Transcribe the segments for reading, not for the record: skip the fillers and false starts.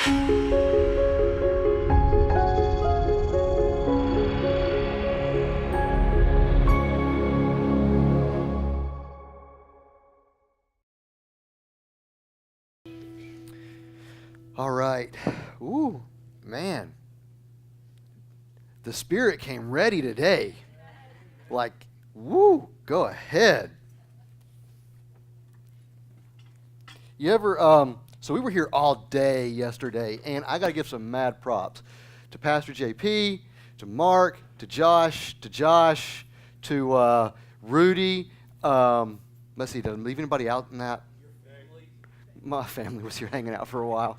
All right. Ooh, man. The Spirit came ready today. Like, woo, go ahead. You ever, so we were here all day yesterday, and I got to give some mad props to Pastor JP, to Mark, to Josh, to Rudy. Let's see, did I leave anybody out in that? My family was here hanging out for a while.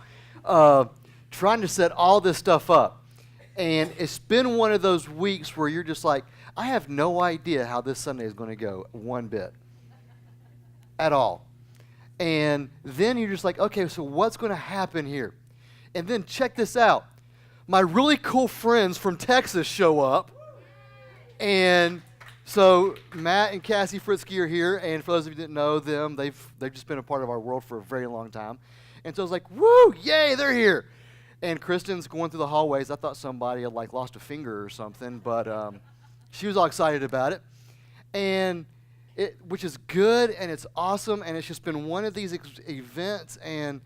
Trying to set all this stuff up. And it's been one of those weeks where you're just like, I have no idea how this Sunday is going to go one bit at all. And then you're just like, okay, so what's going to happen here? And then check this out. My really cool friends from Texas show up. And so Matt and Cassie Fritzky are here. And for those of you who didn't know them, they've just been a part of our world for a very long time. And so I was like, woo, yay, they're here. And Kristen's going through the hallways. I thought somebody had like lost a finger or something, but she was all excited about it. And which is good, and it's awesome, and it's just been one of these events, and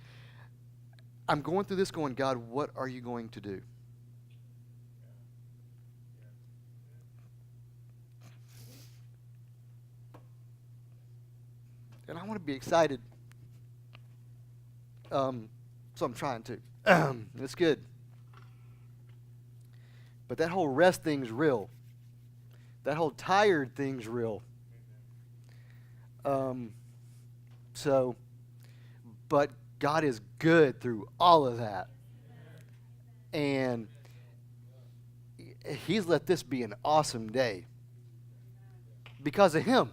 I'm going through this going, God, what are you going to do? And I want to be excited. So I'm trying to. It's good. But that whole rest thing's real. That whole tired thing's real. But God is good through all of that. And He's let this be an awesome day because of Him.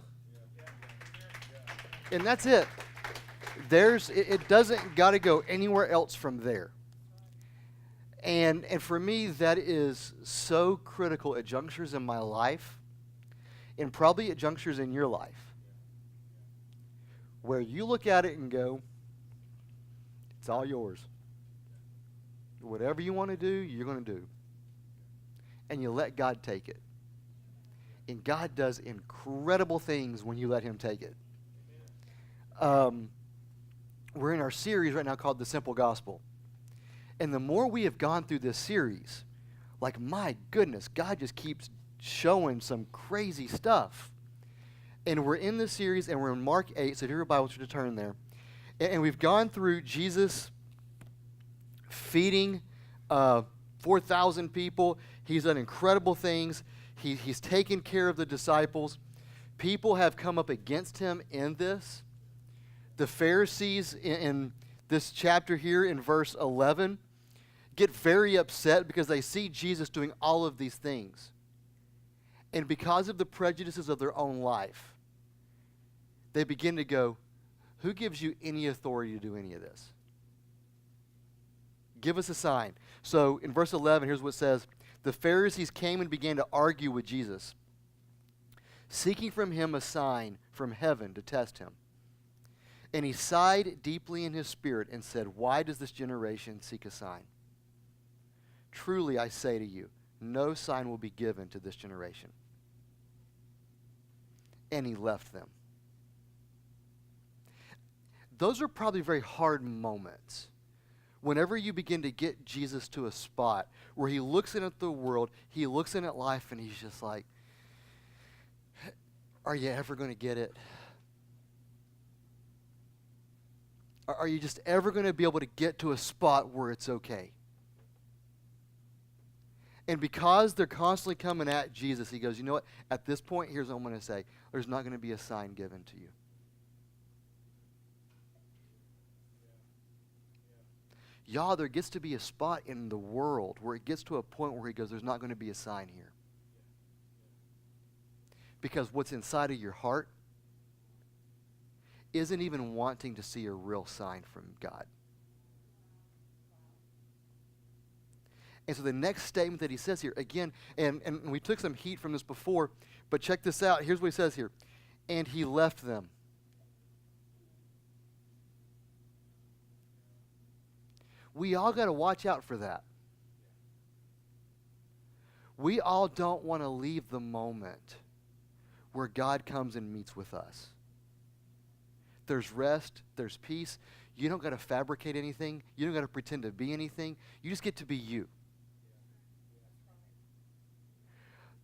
And that's it. It doesn't got to go anywhere else from there. And for me, that is so critical at junctures in my life, and probably at junctures in your life, where you look at it and go, it's all yours. Whatever you want to do, you're going to do. And you let God take it. And God does incredible things when you let Him take it. We're in our series right now called The Simple Gospel. And the more we have gone through this series, like, my goodness, God just keeps showing some crazy stuff. And we're in this series, and we're in Mark 8, so if your Bible should turn there. And we've gone through Jesus feeding 4,000 people. He's done incredible things. He's taken care of the disciples. People have come up against Him in this. The Pharisees in this chapter here in verse 11 get very upset because they see Jesus doing all of these things. And because of the prejudices of their own life, they begin to go, who gives you any authority to do any of this? Give us a sign. So in verse 11, here's what it says. The Pharisees came and began to argue with Jesus, seeking from Him a sign from heaven to test Him. And He sighed deeply in His spirit and said, why does this generation seek a sign? Truly I say to you, no sign will be given to this generation. And He left them. Those are probably very hard moments. Whenever you begin to get Jesus to a spot where He looks in at the world, He looks in at life, and He's just like, are you ever going to get it? Are you just ever going to be able to get to a spot where it's okay? And because they're constantly coming at Jesus, He goes, you know what? At this point, here's what I'm going to say. There's not going to be a sign given to you. Y'all, there gets to be a spot in the world where it gets to a point where He goes, there's not going to be a sign here. Because what's inside of your heart isn't even wanting to see a real sign from God. And so the next statement that He says here, again, and we took some heat from this before, but check this out. Here's what He says here. And He left them. We all got to watch out for that. We all don't want to leave the moment where God comes and meets with us. There's rest, there's peace. You don't got to fabricate anything. You don't got to pretend to be anything. You just get to be you.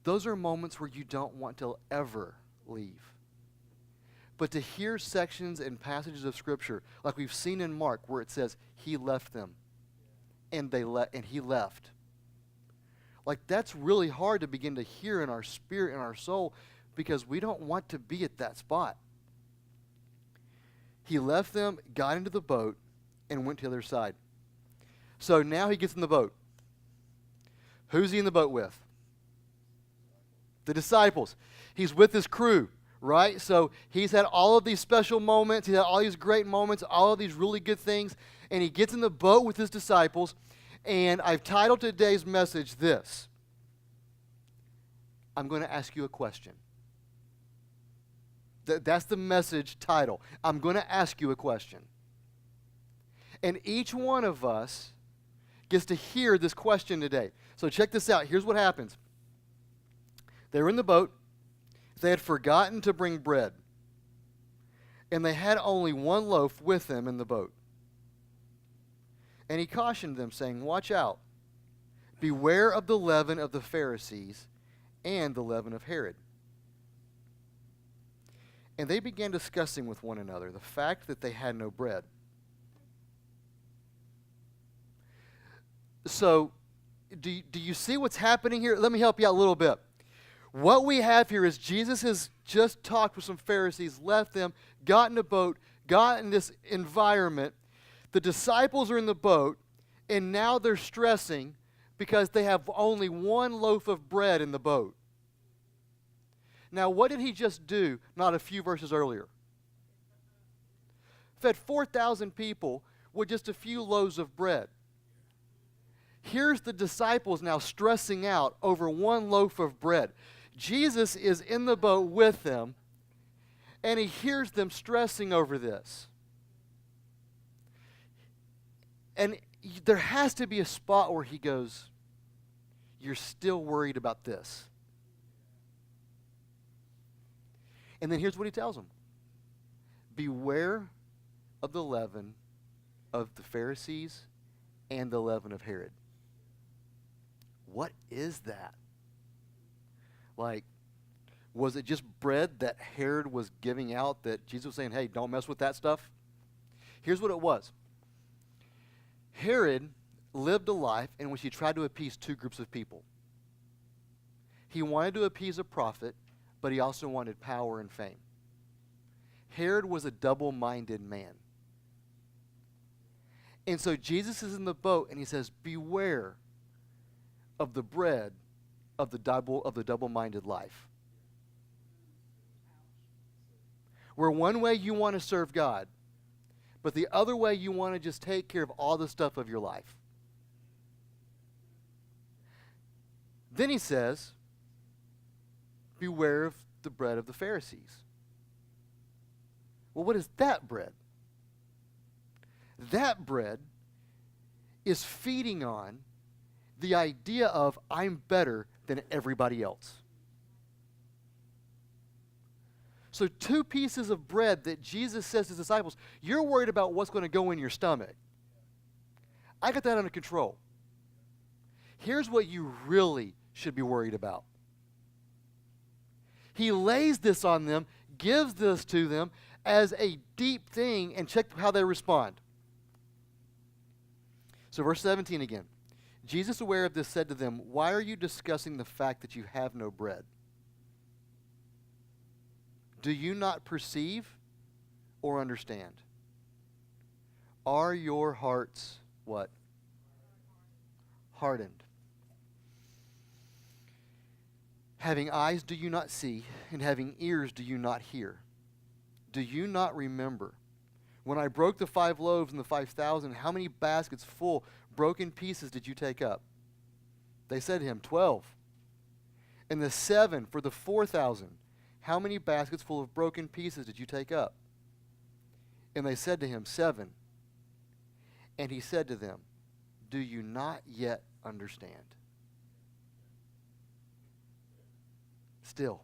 Those are moments where you don't want to ever leave. But to hear sections and passages of Scripture, like we've seen in Mark, where it says, he left them, and he left. Like, that's really hard to begin to hear in our spirit and our soul, because we don't want to be at that spot. He left them, got into the boat, and went to the other side. So now he gets in the boat. Who's he in the boat with? The disciples. He's with his crew, right? So he's had all of these special moments. He's had all these great moments, all of these really good things. And he gets in the boat with his disciples. And I've titled today's message this: I'm going to ask you a question. That's the message title. I'm going to ask you a question. And each one of us gets to hear this question today. So check this out. Here's what happens. They were in the boat. They had forgotten to bring bread. And they had only one loaf with them in the boat. And he cautioned them, saying, watch out. Beware of the leaven of the Pharisees and the leaven of Herod. And they began discussing with one another the fact that they had no bread. So, do you see what's happening here? Let me help you out a little bit. What we have here is Jesus has just talked with some Pharisees, left them, got in a boat, got in this environment. The disciples are in the boat, and now they're stressing because they have only one loaf of bread in the boat. Now, what did he just do not a few verses earlier? Fed 4,000 people with just a few loaves of bread. Here's the disciples now stressing out over one loaf of bread. Jesus is in the boat with them, and he hears them stressing over this. And there has to be a spot where he goes, you're still worried about this. And then here's what he tells them. Beware of the leaven of the Pharisees and the leaven of Herod. What is that? Like, was it just bread that Herod was giving out that Jesus was saying, hey, don't mess with that stuff? Here's what it was. Herod lived a life in which he tried to appease two groups of people. He wanted to appease a prophet, but he also wanted power and fame. Herod was a double-minded man. And so Jesus is in the boat, and he says, beware of the bread of the double-minded life. Where one way you want to serve God, but the other way you want to just take care of all the stuff of your life. Then he says, beware of the bread of the Pharisees. Well, what is that bread? That bread is feeding on the idea of I'm better than everybody else. So 2 pieces of bread that Jesus says to his disciples, you're worried about what's going to go in your stomach. I got that under control. Here's what you really should be worried about. He lays this on them, gives this to them as a deep thing, and check how they respond. So verse 17 again. Jesus, aware of this, said to them, why are you discussing the fact that you have no bread? Do you not perceive or understand? Are your hearts what? Hardened. Having eyes do you not see, and having ears do you not hear? Do you not remember? When I broke the 5 loaves and the 5,000, how many baskets full broken pieces did you take up? They said to him, 12. And the 7 for the 4,000, how many baskets full of broken pieces did you take up? And they said to him, 7. And he said to them, do you not yet understand? Still.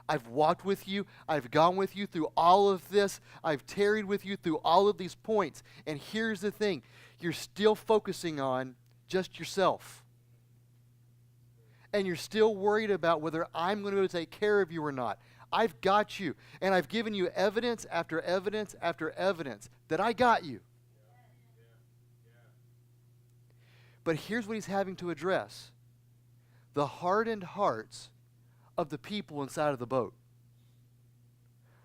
I've walked with you. I've gone with you through all of this. I've tarried with you through all of these points. And here's the thing. You're still focusing on just yourself. And you're still worried about whether I'm going to be able to take care of you or not. I've got you. And I've given you evidence after evidence after evidence that I got you. But here's what he's having to address. The hardened hearts of the people inside of the boat.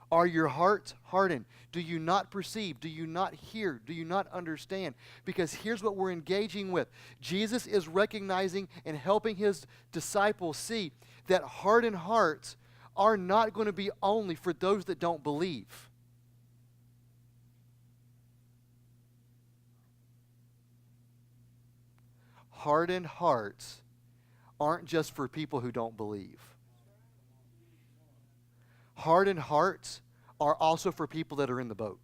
Are your hearts hardened? Do you not perceive? Do you not hear? Do you not understand? Because here's what we're engaging with. Jesus is recognizing and helping his disciples see that hardened hearts are not going to be only for those that don't believe. Hardened hearts aren't just for people who don't believe. Hardened hearts are also for people that are in the boat.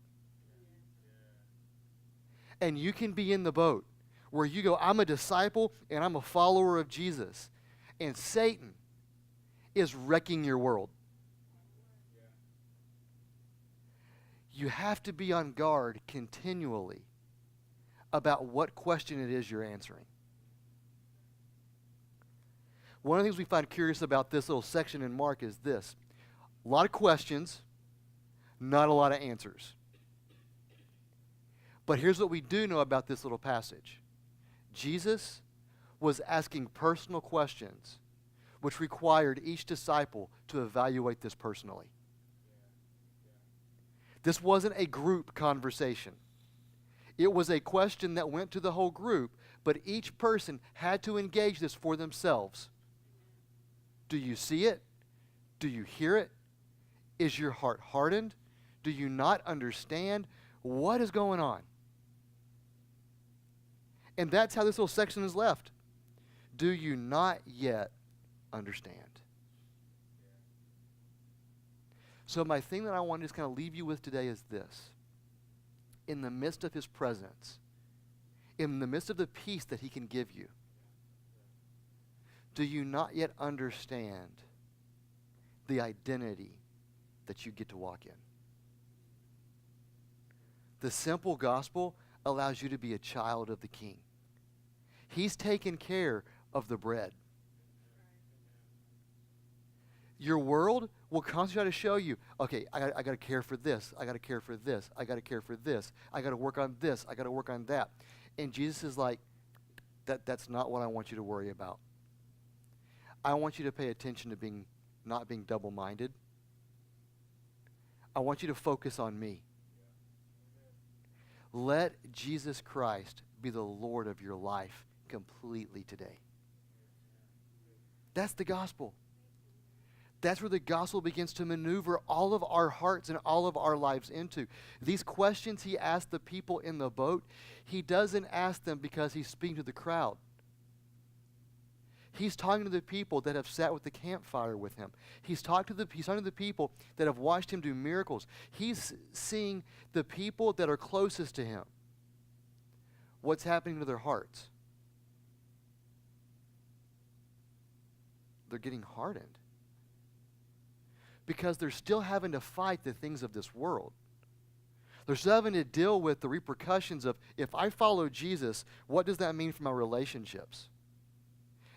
And you can be in the boat where you go, I'm a disciple and I'm a follower of Jesus. And Satan is wrecking your world. You have to be on guard continually about what question it is you're answering. One of the things we find curious about this little section in Mark is this. A lot of questions, not a lot of answers. But here's what we do know about this little passage. Jesus was asking personal questions, which required each disciple to evaluate this personally. This wasn't a group conversation. It was a question that went to the whole group, but each person had to engage this for themselves. Do you see it? Do you hear it? Is your heart hardened? Do you not understand? What is going on? And that's how this little section is left. Do you not yet understand? So my thing that I want to just kind of leave you with today is this. In the midst of his presence, in the midst of the peace that he can give you, do you not yet understand the identity that you get to walk in? The simple gospel allows you to be a child of the King. He's taken care of the bread. Your world will constantly try to show you, okay, I got to care for this. I got to care for this. I got to care for this. I got to work on this. I got to work on that. And Jesus is like, that's not what I want you to worry about. I want you to pay attention to not being double-minded. I want you to focus on me. Let Jesus Christ be the Lord of your life completely today. That's the gospel. That's where the gospel begins to maneuver all of our hearts and all of our lives into. These questions he asked the people in the boat, he doesn't ask them because he's speaking to the crowd. He's talking to the people that have sat with the campfire with him. He's talking to the people that have watched him do miracles. He's seeing the people that are closest to him. What's happening to their hearts? They're getting hardened. Because they're still having to fight the things of this world. They're still having to deal with the repercussions of, if I follow Jesus, what does that mean for my relationships?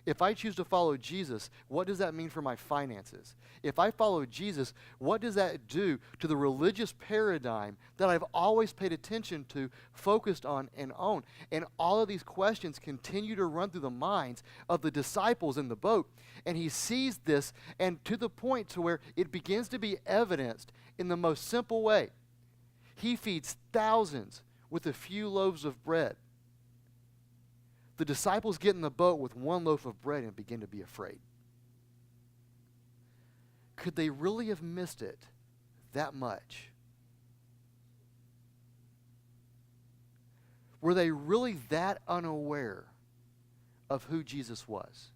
If I choose to follow Jesus, what does that mean for my finances? If I follow Jesus, what does that do to the religious paradigm that I've always paid attention to, focused on, and owned? And all of these questions continue to run through the minds of the disciples in the boat. And he sees this, and to the point to where it begins to be evidenced in the most simple way. He feeds thousands with a few loaves of bread. The disciples get in the boat with one loaf of bread and begin to be afraid. Could they really have missed it that much? Were they really that unaware of who Jesus was?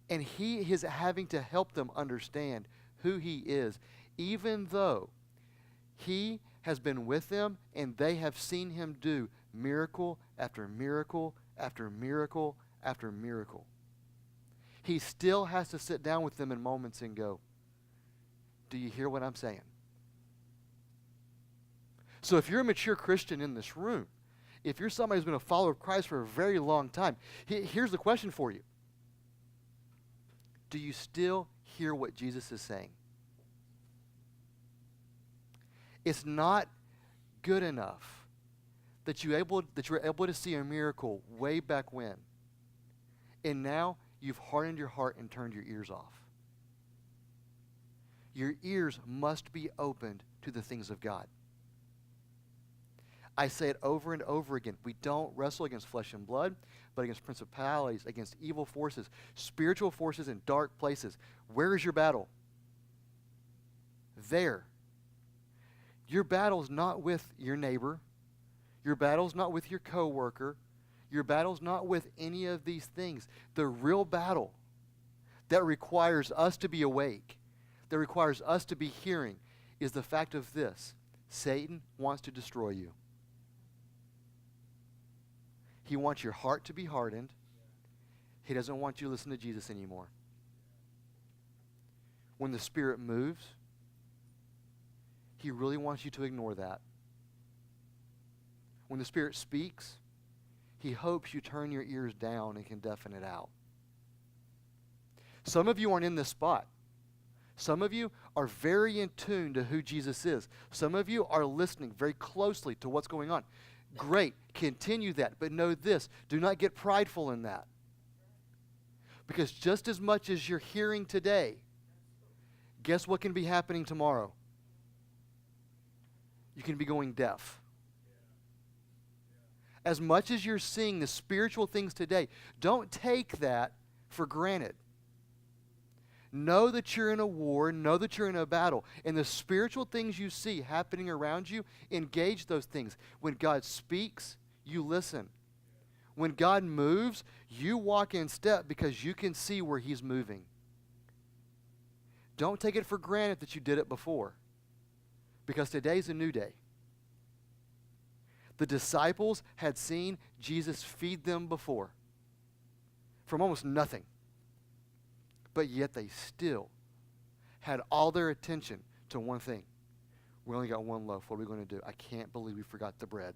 And he is having to help them understand who he is, even though he has been with them, and they have seen him do miracle after miracle after miracle after miracle. He still has to sit down with them in moments and go, do you hear what I'm saying? So if you're a mature Christian in this room, if you're somebody who's been a follower of Christ for a very long time, here's the question for you. Do you still hear what Jesus is saying? It's not good enough that you were able to see a miracle way back when, and now you've hardened your heart and turned your ears off. Your ears must be opened to the things of God. I say it over and over again. We don't wrestle against flesh and blood, but against principalities, against evil forces, spiritual forces in dark places. Where is your battle? There. Your battle's not with your neighbor. Your battle's not with your coworker. Your battle's not with any of these things. The real battle that requires us to be awake, that requires us to be hearing, is the fact of this: Satan wants to destroy you. He wants your heart to be hardened. He doesn't want you to listen to Jesus anymore. When the Spirit moves, he really wants you to ignore that. When the Spirit speaks, he hopes you turn your ears down and can deafen it out. Some of you aren't in this spot. Some of you are very in tune to who Jesus is. Some of you are listening very closely to what's going on. Great. Continue that. But know this. Do not get prideful in that. Because just as much as you're hearing today, guess what can be happening tomorrow? You can be going deaf. As much as you're seeing the spiritual things today, don't take that for granted. Know that you're in a war. Know that you're in a battle. And the spiritual things you see happening around you, engage those things. When God speaks, you listen. When God moves, you walk in step because you can see where he's moving. Don't take it for granted that you did it before, because today's a new day. The disciples had seen Jesus feed them before from almost nothing. But yet they still had all their attention to one thing. We only got one loaf. What are we going to do? I can't believe we forgot the bread.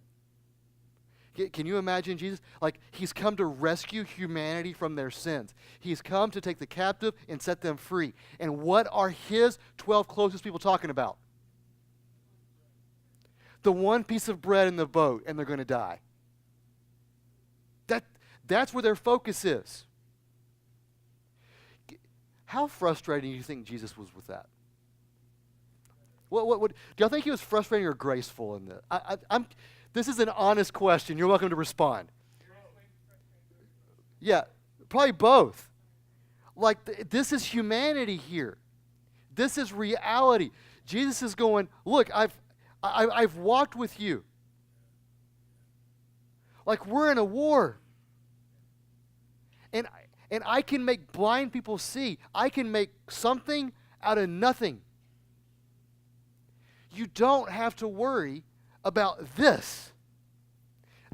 Can you imagine Jesus? Like, he's come to rescue humanity from their sins. He's come to take the captive and set them free. And what are his 12 closest people talking about? The one piece of bread in the boat, and they're going to die. That's where their focus is. How frustrating do you think Jesus was with that? Do y'all think he was frustrating or graceful in this? This is an honest question. You're welcome to respond. Yeah, probably both. Like, this is humanity here. This is reality. Jesus is going, look, I've walked with you. Like, we're in a war. And I can make blind people see. I can make something out of nothing. You don't have to worry about this.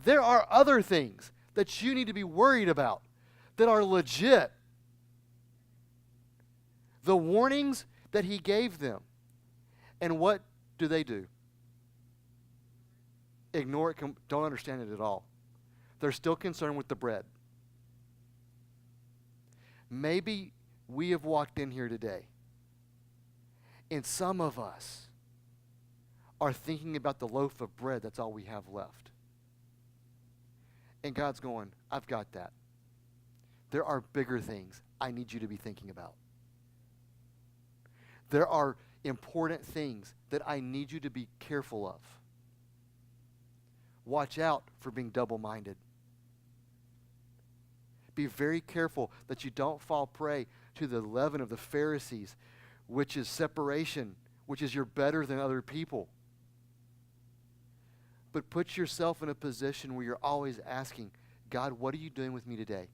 There are other things that you need to be worried about that are legit. The warnings that he gave them. And what do? Ignore it, don't understand it at all. They're still concerned with the bread. Maybe we have walked in here today, and some of us are thinking about the loaf of bread. That's all we have left. And God's going, I've got that. There are bigger things I need you to be thinking about. There are important things that I need you to be careful of. Watch out for being double-minded. Be very careful that you don't fall prey to the leaven of the Pharisees, which is separation, which is you're better than other people. But put yourself in a position where you're always asking, God, what are you doing with me today?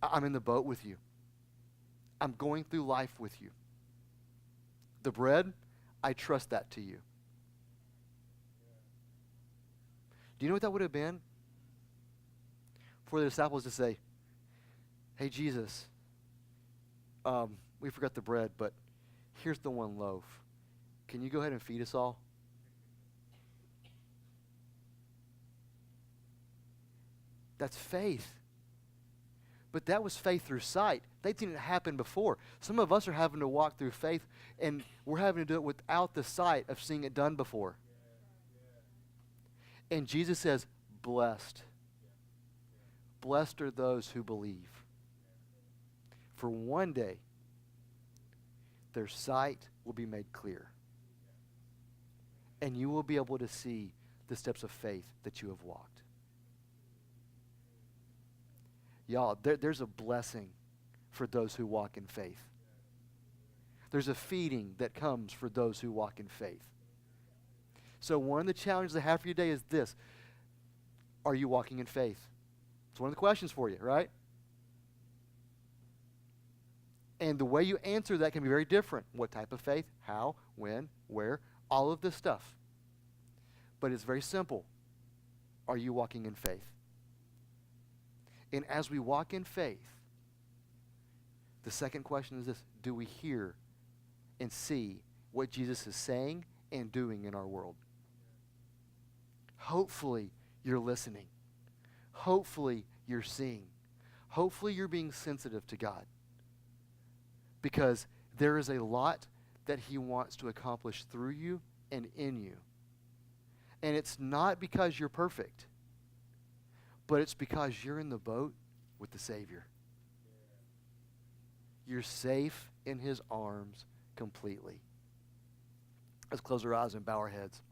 I'm in the boat with you. I'm going through life with you. The bread, I trust that to you. Do you know what that would have been? For the disciples to say, hey, Jesus, we forgot the bread, but here's the one loaf. Can you go ahead and feed us all? That's faith. But that was faith through sight. They'd seen it happen before. Some of us are having to walk through faith, and we're having to do it without the sight of seeing it done before. And Jesus says, blessed. Blessed are those who believe. For one day, their sight will be made clear. And you will be able to see the steps of faith that you have walked. Y'all, there's a blessing for those who walk in faith. There's a feeding that comes for those who walk in faith. So one of the challenges I have for you today is this. Are you walking in faith? It's one of the questions for you, right? And the way you answer that can be very different. What type of faith? How? When? Where? All of this stuff. But it's very simple. Are you walking in faith? And as we walk in faith, the second question is this. Do we hear and see what Jesus is saying and doing in our world? Hopefully you're listening. Hopefully you're seeing. Hopefully you're being sensitive to God. Because there is a lot that he wants to accomplish through you and in you. And it's not because you're perfect, but it's because you're in the boat with the Savior. You're safe in his arms completely. Let's close our eyes and bow our heads.